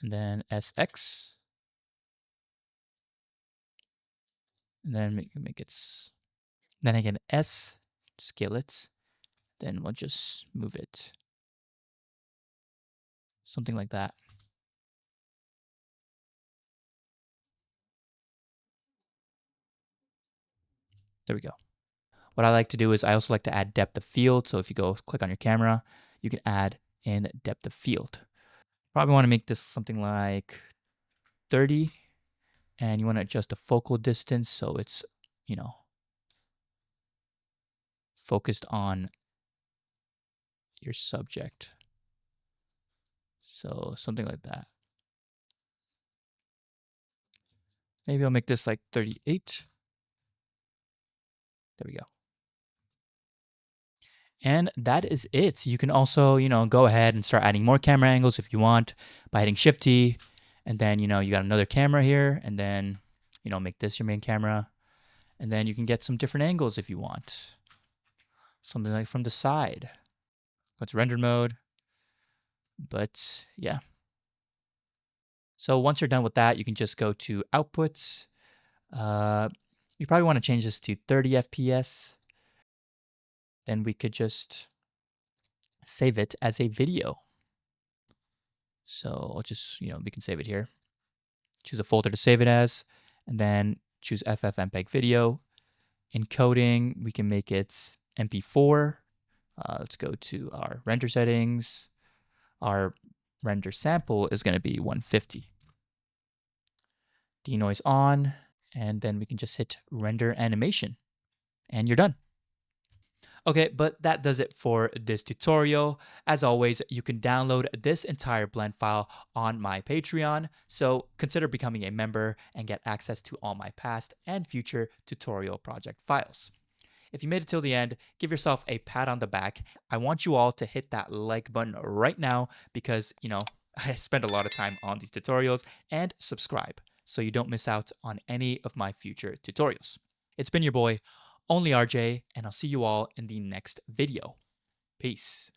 And then SX. And then make it, then again S, scale it. Then we'll just move it. Something like that. There we go. What I like to do is I also like to add depth of field. So if you go click on your camera, you can add in depth of field. Probably want to make this something like 30. And you want to adjust the focal distance so it's, focused on your subject. So something like that. Maybe I'll make this like 38. There we go. And that is it. You can also, go ahead and start adding more camera angles if you want by hitting Shift T. And then, you got another camera here. And then, make this your main camera. And then you can get some different angles if you want. Something like from the side. Go to render mode. But yeah. So once you're done with that, you can just go to outputs. You probably want to change this to 30 FPS. Then we could just save it as a video. So I'll just, we can save it here. Choose a folder to save it as, and then choose FFmpeg video. Encoding, we can make it MP4. Let's go to our render settings. Our render sample is going to be 150. Denoise on, and then we can just hit render animation, and you're done. Okay, but that does it for this tutorial. As always, you can download this entire blend file on my Patreon, so consider becoming a member and get access to all my past and future tutorial project files. If you made it till the end, give yourself a pat on the back. I want you all to hit that like button right now because, I spend a lot of time on these tutorials, and subscribe so you don't miss out on any of my future tutorials. It's been your boy, Only RJ, and I'll see you all in the next video. Peace.